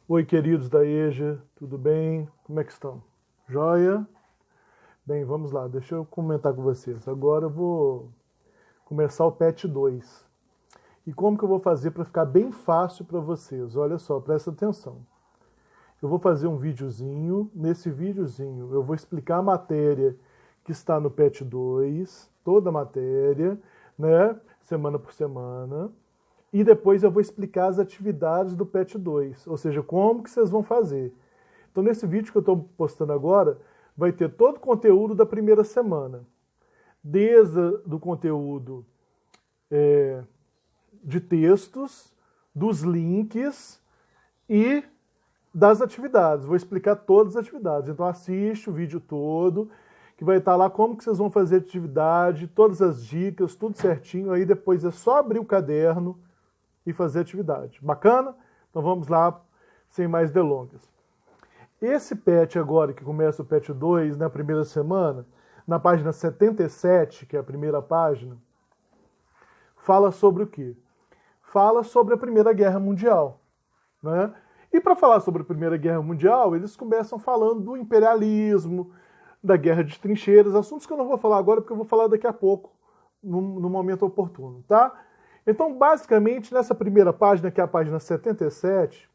Oi, queridos da EJA, tudo bem? Como é que estão? Joia? Bem, vamos lá, deixa eu comentar com vocês. Agora eu vou começar o PET 2. E como que eu vou fazer para ficar bem fácil para vocês? Olha só, presta atenção. Eu vou fazer um videozinho. Nesse videozinho eu vou explicar a matéria que está no PET 2, toda a matéria, né? Semana por semana. E depois eu vou explicar as atividades do PET 2, ou seja, como que vocês vão fazer. Então, nesse vídeo que eu estou postando agora, vai ter todo o conteúdo da primeira semana. Desde do conteúdo de textos, dos links e das atividades. Vou explicar todas as atividades. Então, assiste o vídeo todo, que vai estar lá como que vocês vão fazer a atividade, todas as dicas, tudo certinho. Aí depois é só abrir o caderno e fazer a atividade. Bacana? Então vamos lá, sem mais delongas. Esse PET agora, que começa o PET 2, na primeira semana, na página 77, que é a primeira página, fala sobre o quê? Fala sobre a Primeira Guerra Mundial. Né? E para falar sobre a Primeira Guerra Mundial, eles começam falando do imperialismo, da guerra de trincheiras, assuntos que eu não vou falar agora, porque eu vou falar daqui a pouco, no momento oportuno, tá? Então, basicamente, nessa primeira página, que é a página 77,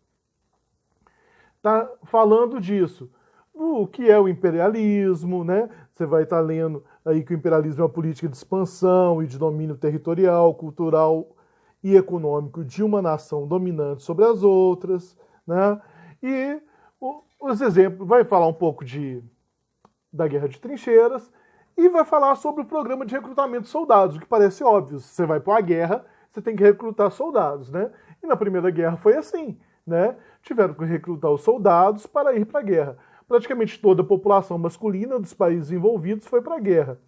está falando disso. O que é o imperialismo, né? Você vai estar lendo aí que o imperialismo é uma política de expansão e de domínio territorial, cultural e econômico de uma nação dominante sobre as outras, né? E os exemplos, vai falar um pouco da guerra de trincheiras e vai falar sobre o programa de recrutamento de soldados, o que parece óbvio. Você vai para a guerra, você tem que recrutar soldados, né? E na Primeira Guerra foi assim, né? Tiveram que recrutar os soldados para ir para a guerra. Praticamente toda a população masculina dos países envolvidos foi para a guerra.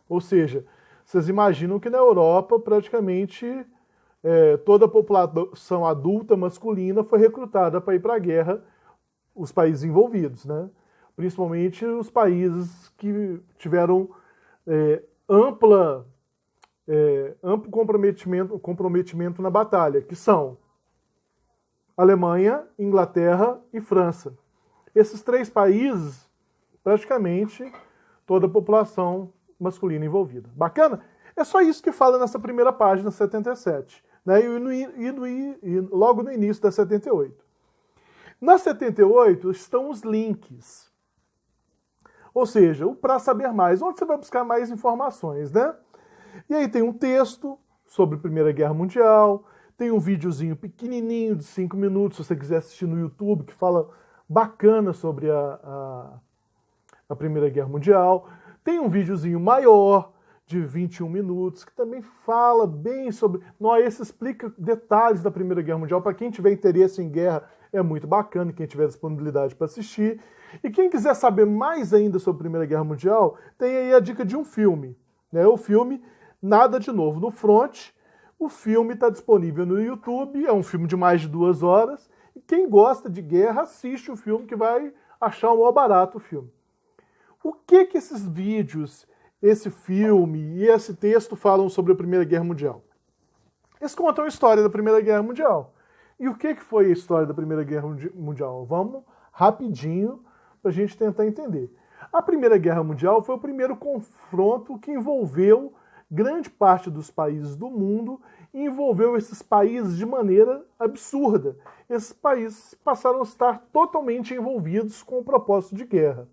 Ou seja, vocês imaginam que na Europa praticamente toda a população adulta masculina foi recrutada para ir para a guerra, os países envolvidos, né? Principalmente os países que tiveram amplo comprometimento na batalha, que são Alemanha, Inglaterra e França. Esses três países, praticamente toda a população masculina envolvida. Bacana? É só isso que fala nessa primeira página, 77. Né? E logo no início da 78. Na 78 estão os links. Ou seja, o para saber mais, onde você vai buscar mais informações, né? E aí tem um texto sobre a Primeira Guerra Mundial, tem um videozinho pequenininho de 5 minutos, se você quiser assistir no YouTube, que fala bacana sobre a Primeira Guerra Mundial. Tem um videozinho maior, de 21 minutos, que também fala bem sobre... Esse explica detalhes da Primeira Guerra Mundial. Para quem tiver interesse em guerra, é muito bacana, quem tiver disponibilidade para assistir. E quem quiser saber mais ainda sobre a Primeira Guerra Mundial, tem aí a dica de um filme. Né? O filme Nada de Novo no Front. O filme está disponível no YouTube, é um filme de mais de 2 horas. E quem gosta de guerra, assiste o filme, que vai achar o maior barato o filme. O que esses vídeos, esse filme e esse texto falam sobre a Primeira Guerra Mundial? Eles contam a história da Primeira Guerra Mundial. E o que foi a história da Primeira Guerra Mundial? Vamos rapidinho para a gente tentar entender. A Primeira Guerra Mundial foi o primeiro confronto que envolveu grande parte dos países do mundo e envolveu esses países de maneira absurda. Esses países passaram a estar totalmente envolvidos com o propósito de guerra.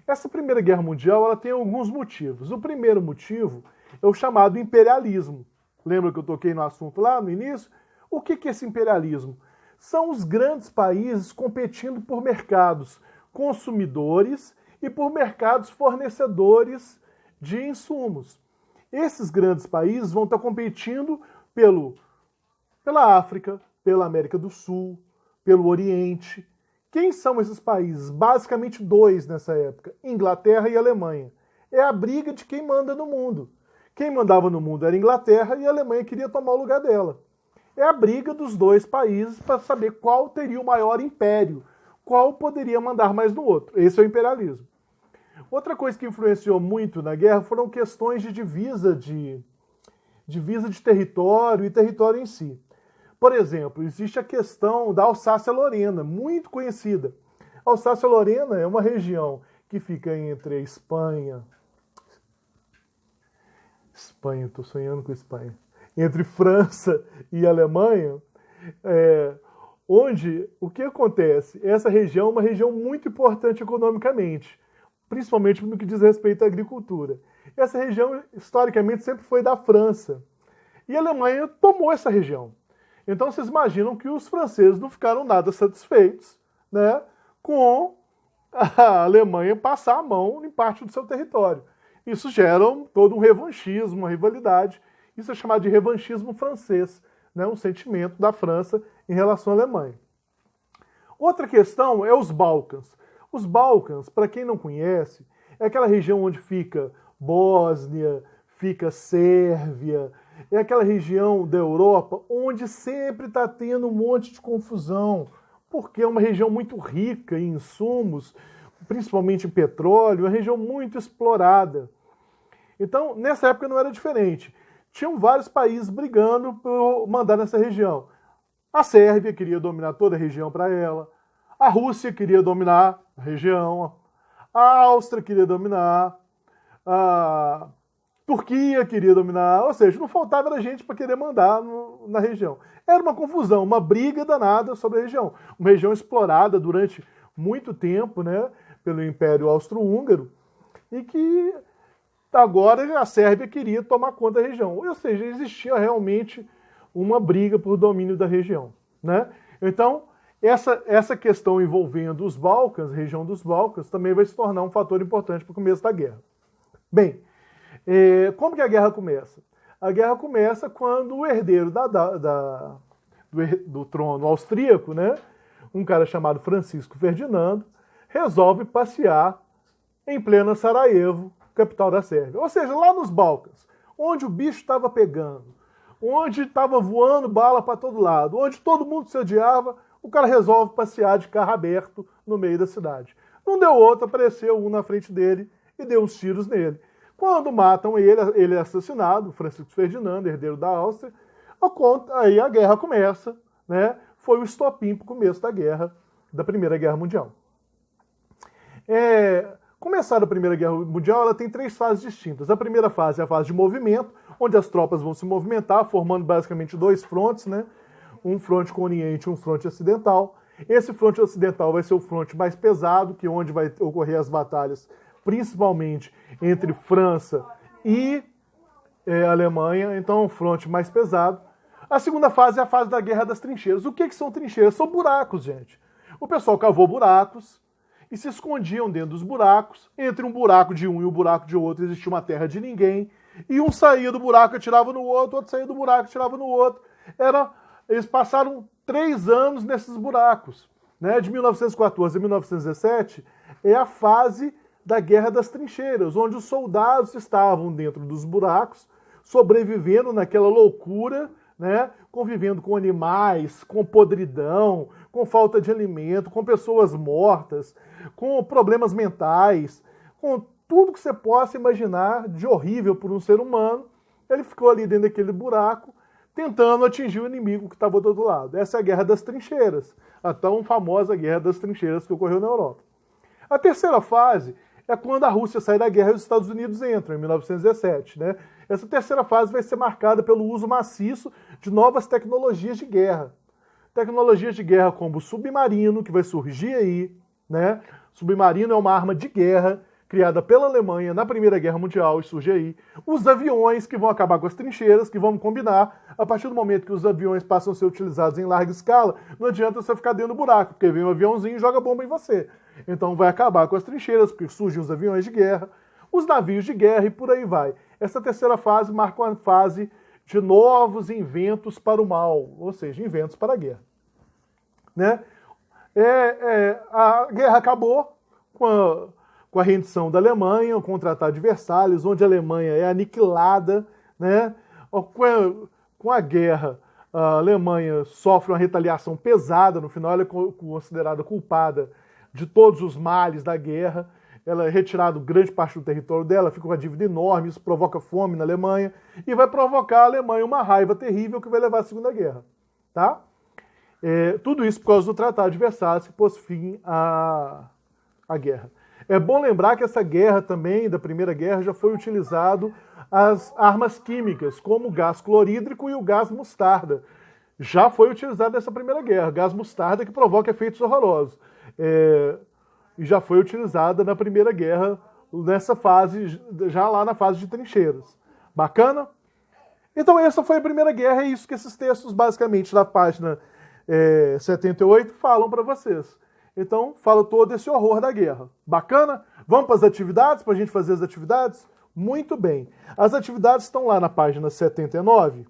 Essa Primeira Guerra Mundial ela tem alguns motivos. O primeiro motivo é o chamado imperialismo. Lembra que eu toquei no assunto lá no início? O que é esse imperialismo? São os grandes países competindo por mercados consumidores e por mercados fornecedores de insumos. Esses grandes países vão estar competindo pela África, pela América do Sul, pelo Oriente. Quem são esses países? Basicamente 2 nessa época, Inglaterra e Alemanha. É a briga de quem manda no mundo. Quem mandava no mundo era a Inglaterra e a Alemanha queria tomar o lugar dela. É a briga dos 2 países para saber qual teria o maior império, qual poderia mandar mais no outro. Esse é o imperialismo. Outra coisa que influenciou muito na guerra foram questões de divisa de território e território em si. Por exemplo, existe a questão da Alsácia-Lorena, muito conhecida. A Alsácia-Lorena é uma região que fica entre a Espanha, estou sonhando com Espanha, entre França e Alemanha, onde o que acontece? Essa região é uma região muito importante economicamente, principalmente no que diz respeito à agricultura. Essa região, historicamente, sempre foi da França. E a Alemanha tomou essa região. Então, vocês imaginam que os franceses não ficaram nada satisfeitos, né, com a Alemanha passar a mão em parte do seu território. Isso gera todo um revanchismo, uma rivalidade. Isso é chamado de revanchismo francês, né, um sentimento da França em relação à Alemanha. Outra questão é os Balcãs. Os Balcãs, para quem não conhece, é aquela região onde fica Bósnia, fica Sérvia, é aquela região da Europa onde sempre está tendo um monte de confusão, porque é uma região muito rica em insumos, principalmente em petróleo, uma região muito explorada. Então, nessa época não era diferente. Tinham vários países brigando por mandar nessa região. A Sérvia queria dominar toda a região para ela, a Rússia queria dominar a região, a Áustria queria dominar, a Turquia queria dominar, ou seja, não faltava gente para querer mandar na região. Era uma confusão, uma briga danada sobre a região. Uma região explorada durante muito tempo, né, pelo Império Austro-Húngaro, e que agora a Sérvia queria tomar conta da região. Ou seja, existia realmente uma briga por domínio da região, né? Então, essa questão envolvendo os Balcãs, a região dos Balcãs, também vai se tornar um fator importante para o começo da guerra. Bem, como que a guerra começa? A guerra começa quando o herdeiro do trono austríaco, né, um cara chamado Francisco Ferdinando, resolve passear em plena Sarajevo, capital da Sérvia. Ou seja, lá nos Balcãs, onde o bicho estava pegando, onde estava voando bala para todo lado, onde todo mundo se odiava, o cara resolve passear de carro aberto no meio da cidade. Não deu outro, apareceu um na frente dele e deu uns tiros nele. Quando matam ele é assassinado, Francisco Ferdinando, herdeiro da Áustria, aí a guerra começa, né? Foi o estopim para o começo da guerra, da Primeira Guerra Mundial. Começar a Primeira Guerra Mundial, ela tem 3 fases distintas. A primeira fase é a fase de movimento, onde as tropas vão se movimentar, formando basicamente 2 frontes, né? Um fronte com o Oriente e um fronte ocidental. Esse fronte ocidental vai ser o fronte mais pesado, que é onde vai ocorrer as batalhas, principalmente entre França e Alemanha, então é um fronte mais pesado. A segunda fase é a fase da Guerra das Trincheiras. O que são trincheiras? São buracos, gente. O pessoal cavou buracos e se escondiam dentro dos buracos. Entre um buraco de um e o buraco de outro existia uma terra de ninguém. E um saía do buraco e atirava no outro, outro saía do buraco e atirava no outro. Eles passaram 3 anos nesses buracos. Né? De 1914 a 1917 é a fase da Guerra das Trincheiras, onde os soldados estavam dentro dos buracos, sobrevivendo naquela loucura, né? Convivendo com animais, com podridão, com falta de alimento, com pessoas mortas, com problemas mentais, com tudo que você possa imaginar de horrível por um ser humano. Ele ficou ali dentro daquele buraco, tentando atingir o inimigo que estava do outro lado. Essa é a Guerra das Trincheiras, a tão famosa Guerra das Trincheiras que ocorreu na Europa. A terceira fase é quando a Rússia sai da guerra e os Estados Unidos entram, em 1917. Né? Essa terceira fase vai ser marcada pelo uso maciço de novas tecnologias de guerra. Tecnologias de guerra como o submarino, que vai surgir aí. Né? Submarino é uma arma de guerra criada pela Alemanha na Primeira Guerra Mundial e surge aí. Os aviões, que vão acabar com as trincheiras, que vamos combinar, a partir do momento que os aviões passam a ser utilizados em larga escala, não adianta você ficar dentro do buraco, porque vem um aviãozinho e joga bomba em você. Então vai acabar com as trincheiras, porque surgem os aviões de guerra, os navios de guerra e por aí vai. Essa terceira fase marca uma fase de novos inventos para o mal, ou seja, inventos para a guerra. Né? A guerra acabou com a rendição da Alemanha, com o Tratado de Versalhes, onde a Alemanha é aniquilada. Né? Com a guerra, a Alemanha sofre uma retaliação pesada, no final ela é considerada culpada de todos os males da guerra, ela é retirada grande parte do território dela, fica com uma dívida enorme, isso provoca fome na Alemanha, e vai provocar a Alemanha uma raiva terrível que vai levar à Segunda Guerra. tá? Tudo isso por causa do Tratado de Versalhes, que pôs fim à guerra. É bom lembrar que essa guerra também, da Primeira Guerra, já foi utilizado as armas químicas, como o gás clorídrico e o gás mostarda. Já foi utilizado nessa Primeira Guerra, gás mostarda que provoca efeitos horrorosos. E já foi utilizada na Primeira Guerra, nessa fase, já lá na fase de trincheiras. Bacana? Então essa foi a Primeira Guerra, é isso que esses textos, basicamente, na página 78, falam para vocês. Então, fala todo esse horror da guerra. Bacana? Vamos para as atividades, para a gente fazer as atividades? Muito bem. As atividades estão lá na página 79.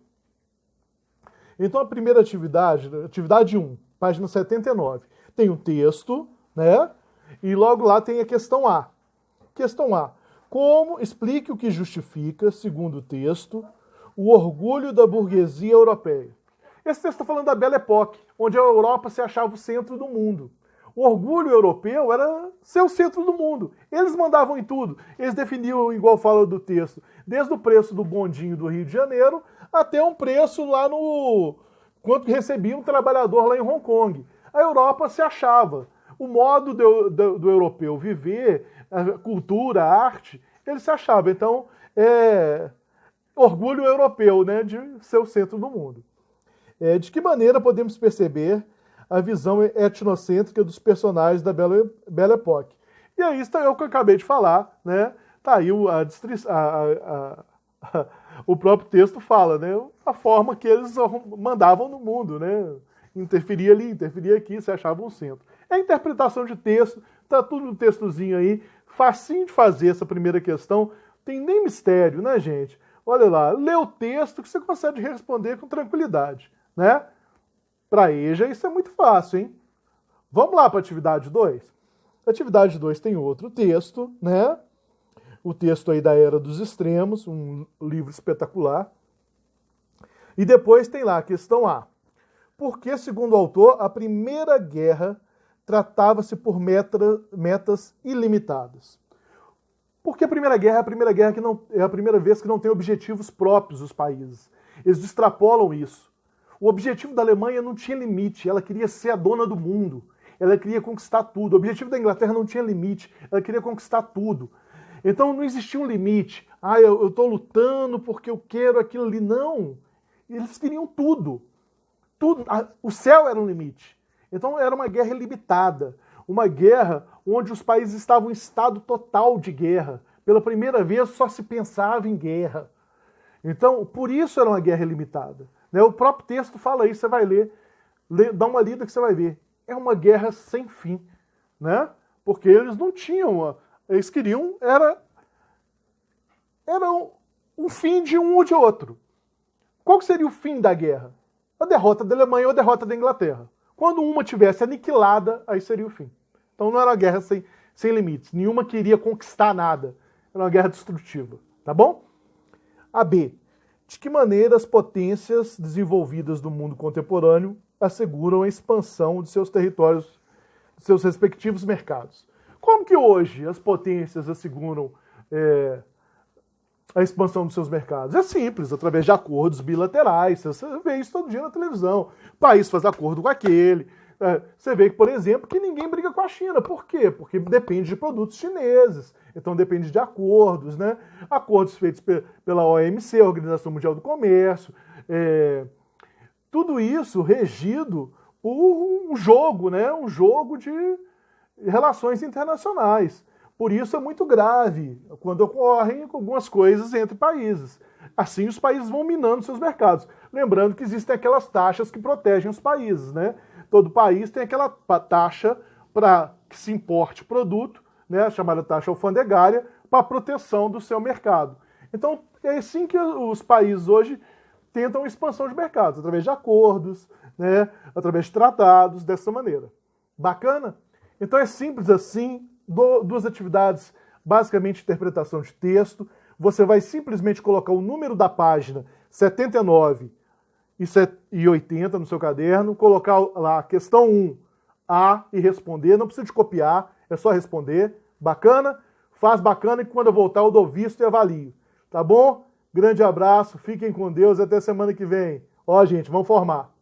Então, a primeira atividade, atividade 1, página 79, tem um texto, né? E logo lá tem a questão A. Questão A. Explique o que justifica, segundo o texto, o orgulho da burguesia europeia. Esse texto está falando da Belle Époque, onde a Europa se achava o centro do mundo. O orgulho europeu era ser o centro do mundo. Eles mandavam em tudo. Eles definiam, igual fala do texto, desde o preço do bondinho do Rio de Janeiro até um preço lá no... quanto recebia um trabalhador lá em Hong Kong. A Europa se achava. O modo do europeu viver, a cultura, a arte, ele se achava. Então, orgulho europeu, né, de ser o centro do mundo. De que maneira podemos perceber a visão etnocêntrica dos personagens da Belle Époque? E aí está o que eu acabei de falar, né? Tá aí o próprio texto fala, né? A forma que eles mandavam no mundo, né? Interferia ali, interferia aqui, se achavam um centro. É interpretação de texto, tá tudo no textozinho aí, facinho de fazer essa primeira questão, tem nem mistério, né, gente? Olha lá, lê o texto que você consegue responder com tranquilidade, né? Para EJA isso é muito fácil, hein? Vamos lá para a atividade 2? Atividade 2 tem outro texto, né? O texto aí da Era dos Extremos, um livro espetacular. E depois tem lá a questão A. Por que, segundo o autor, a Primeira Guerra tratava-se por metas ilimitadas? Porque a Primeira Guerra é a primeira guerra que não é a primeira vez que não tem objetivos próprios os países. Eles extrapolam isso. O objetivo da Alemanha não tinha limite, ela queria ser a dona do mundo, ela queria conquistar tudo. O objetivo da Inglaterra não tinha limite, ela queria conquistar tudo. Então não existia um limite. Eu estou lutando porque eu quero aquilo ali. Não, eles queriam tudo. Tudo. O céu era um limite. Então era uma guerra ilimitada, uma guerra onde os países estavam em estado total de guerra. Pela primeira vez só se pensava em guerra. Então, por isso era uma guerra ilimitada. O próprio texto fala isso, você vai ler, dá uma lida que você vai ver. É uma guerra sem fim, né? Porque eles não tinham, eles queriam, era um fim de um ou de outro. Qual seria o fim da guerra? A derrota da Alemanha ou a derrota da Inglaterra. Quando uma tivesse aniquilada, aí seria o fim. Então não era uma guerra sem limites, nenhuma queria conquistar nada. Era uma guerra destrutiva, tá bom? A B. De que maneira as potências desenvolvidas do mundo contemporâneo asseguram a expansão de seus territórios, de seus respectivos mercados? Como que hoje as potências asseguram a expansão dos seus mercados? É simples, através de acordos bilaterais. Você vê isso todo dia na televisão. O país faz acordo com aquele. Você vê que, por exemplo, que ninguém briga com a China. Por quê? Porque depende de produtos chineses. Então depende de acordos, né? Acordos feitos pela OMC, Organização Mundial do Comércio. Tudo isso regido por um jogo, né? Um jogo de relações internacionais. Por isso é muito grave quando ocorrem algumas coisas entre países. Assim os países vão minando seus mercados. Lembrando que existem aquelas taxas que protegem os países, né? Todo país tem aquela taxa para que se importe produto, né, a chamada taxa alfandegária, para a proteção do seu mercado. Então, é assim que os países hoje tentam expansão de mercados, através de acordos, né, através de tratados, dessa maneira. Bacana? Então é simples assim, duas atividades, basicamente interpretação de texto. Você vai simplesmente colocar o número da página 79 e 80 no seu caderno, colocar lá a questão 1, A, e responder. Não precisa de copiar, é só responder. Bacana? Faz bacana, e quando eu voltar eu dou visto e avalio. Tá bom? Grande abraço, fiquem com Deus e até semana que vem. Ó, gente, vamos formar.